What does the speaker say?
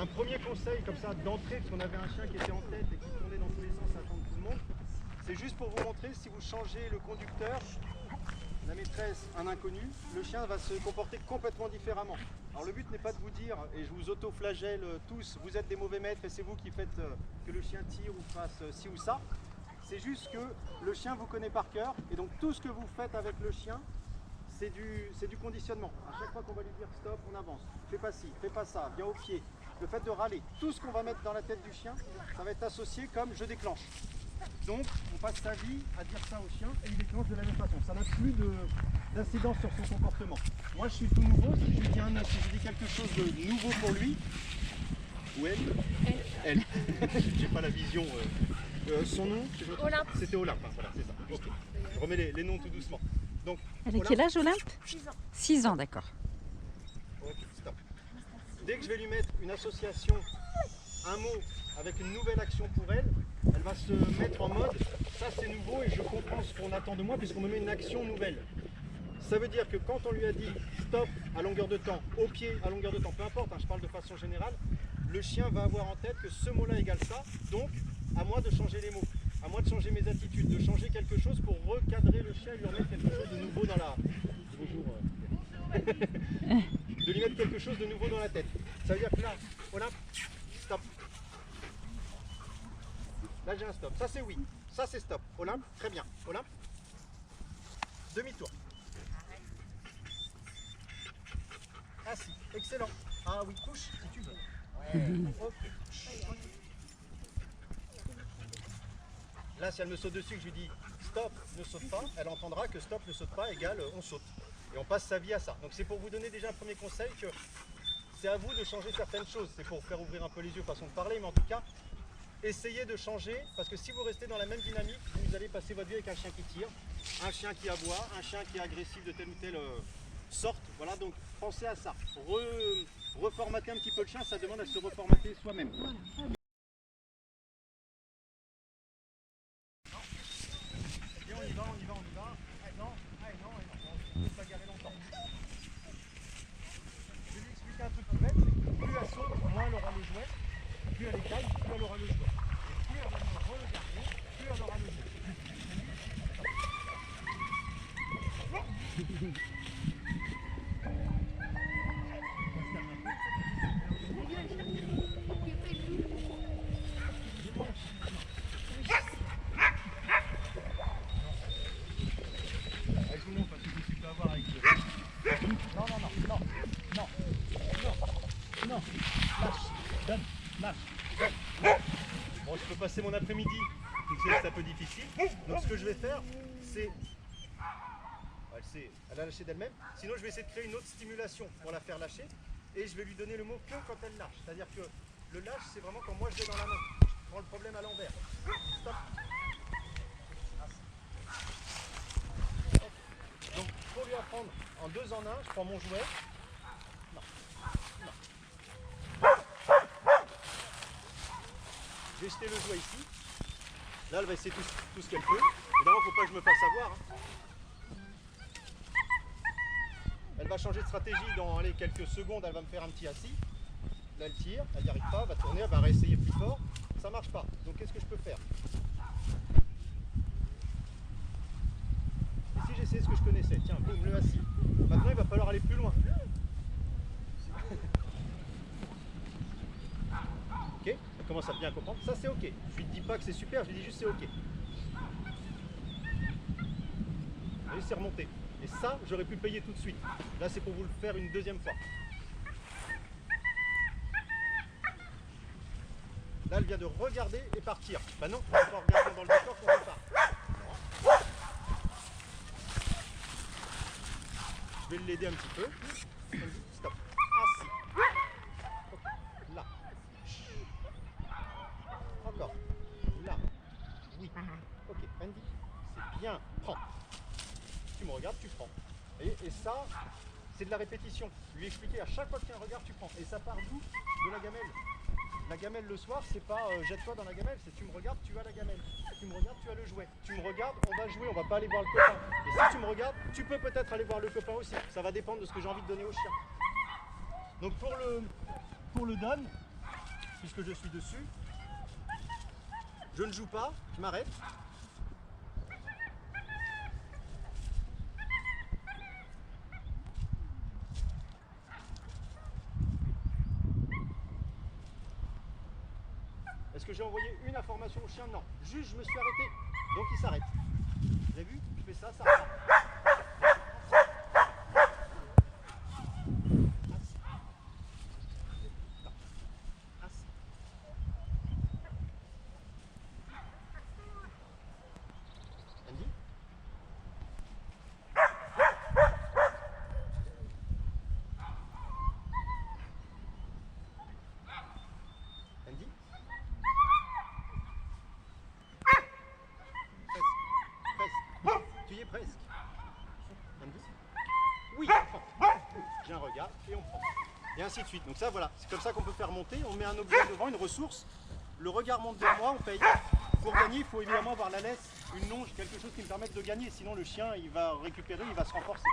un premier conseil comme ça d'entrée, parce qu'on avait un chien qui était en tête et qui tournait dans tous les sens à attendre tout le monde, c'est juste pour vous montrer, si vous changez le conducteur, la maîtresse, un inconnu, le chien va se comporter complètement différemment. Alors le but n'est pas de vous dire, et je vous auto-flagelle tous, vous êtes des mauvais maîtres et c'est vous qui faites que le chien tire ou fasse ci ou ça. C'est juste que le chien vous connaît par cœur et donc tout ce que vous faites avec le chien, c'est du conditionnement. À chaque fois qu'on va lui dire stop, on avance, fais pas ci, fais pas ça, viens au pied. Le fait de râler, tout ce qu'on va mettre dans la tête du chien, ça va être associé comme je déclenche. Donc on passe sa vie à dire ça au chien et il déclenche de la même façon. Ça n'a plus d'incidence sur son comportement. Moi je suis tout nouveau, si je dis quelque chose de nouveau pour lui, ou elle, j'ai pas la vision. Son nom, Olympe. C'était Olympe, hein, voilà, c'est ça. Okay. Je remets les noms tout doucement. Donc, elle a quel âge, Olympe? 6 ans. 6 ans, d'accord. Ok, stop. Dès que je vais lui mettre une association, un mot avec une nouvelle action pour elle, elle va se mettre en mode ça c'est nouveau et je comprends ce qu'on attend de moi puisqu'on me met une action nouvelle. Ça veut dire que quand on lui a dit stop à longueur de temps, au pied à longueur de temps, peu importe, hein, je parle de façon générale, le chien va avoir en tête que ce mot-là égale ça, donc à moi de changer les mots, à moi de changer mes attitudes, de changer quelque chose pour recadrer le chien et lui remettre quelque chose de nouveau dans la... de lui mettre quelque chose de nouveau dans la tête. Ça veut dire que là, Olympe, stop. Là j'ai un stop, ça c'est oui, ça c'est stop. Olympe, très bien. Olympe, demi-tour. Assis, excellent. Ah oui, couche si tu veux. Ouais. Ok. Là, si elle me saute dessus, que je lui dis stop, ne saute pas, elle entendra que stop, ne saute pas égale on saute. Et on passe sa vie à ça. Donc c'est pour vous donner déjà un premier conseil que c'est à vous de changer certaines choses. C'est pour faire ouvrir un peu les yeux, façon de parler, mais en tout cas, essayez de changer parce que si vous restez dans la même dynamique, vous allez passer votre vie avec un chien qui tire, un chien qui aboie, un chien qui est agressif de telle ou telle sorte. Voilà, donc pensez à ça. Reformater un petit peu le chien, ça demande à se reformater soi-même. Moins elle aura le jouet, plus elle est calme, plus elle aura le jouet. Et plus elle va me regarder, plus elle aura le jouet. Je vous montre parce que tu peux avoir avec le... Non, lâche, donne, lâche, donne. Bon, je peux passer mon après-midi, c'est un peu difficile. Donc ce que je vais faire, c'est... Elle a lâché d'elle-même. Sinon, je vais essayer de créer une autre stimulation pour la faire lâcher. Et je vais lui donner le mot que quand elle lâche. C'est-à-dire que le lâche, c'est vraiment quand moi je l'ai dans la main. Je prends le problème à l'envers. Stop. Donc, pour lui apprendre en 2 en 1, je prends mon jouet. J'ai jeté le jouet ici. Là, elle va essayer tout ce qu'elle peut. Évidemment, il ne faut pas que je me fasse avoir. Hein. Elle va changer de stratégie dans quelques secondes. Elle va me faire un petit assis. Là, elle tire. Elle n'y arrive pas. Elle va tourner. Elle va réessayer plus fort. Ça ne marche pas. Donc, qu'est-ce que je peux faire? Ici, j'ai essayé ce que je connaissais. Tiens, boum, le assis. Maintenant, il va falloir aller plus loin. Ok, elle commence à bien comprendre. Ça, c'est ok. Je lui dis pas que c'est super, je lui dis juste c'est ok. Et c'est remonté. Et ça, j'aurais pu le payer tout de suite. Là, c'est pour vous le faire une deuxième fois. Là, elle vient de regarder et partir. Bah non, on va pas regarder dans le décor quand on part. Je vais l'aider un petit peu. Stop. Assis. Là. Encore. Là. Oui. Ok, Andy. C'est bien. Prends. Tu me regardes, tu prends. Et ça, c'est de la répétition. Lui expliquer à chaque fois qu'il y a un regard, tu prends. Et ça part d'où? De la gamelle. La gamelle le soir, c'est pas jette-toi dans la gamelle, c'est tu me regardes, tu as la gamelle. Tu me regardes, tu as le jouet. Tu me regardes, on va jouer, on va pas aller voir le copain. Et si tu me regardes, tu peux peut-être aller voir le copain aussi. Ça va dépendre de ce que j'ai envie de donner au chien. Donc pour le don, puisque je suis dessus. Je ne joue pas, je m'arrête. Est-ce que j'ai envoyé une information au chien? Non. Juste, je me suis arrêté. Donc il s'arrête. Vous avez vu? Je fais ça, ça repart. Andy? Andy? Presque. Tu y es presque. Andy? Oui, on prend. J'ai un regard et on prend. Et ainsi de suite. Donc ça, voilà. C'est comme ça qu'on peut faire monter. On met un objet devant, une ressource. Le regard monte vers moi, on paye. Pour gagner, il faut évidemment avoir la laisse, une longe, quelque chose qui me permette de gagner. Sinon, le chien, il va récupérer, il va se renforcer.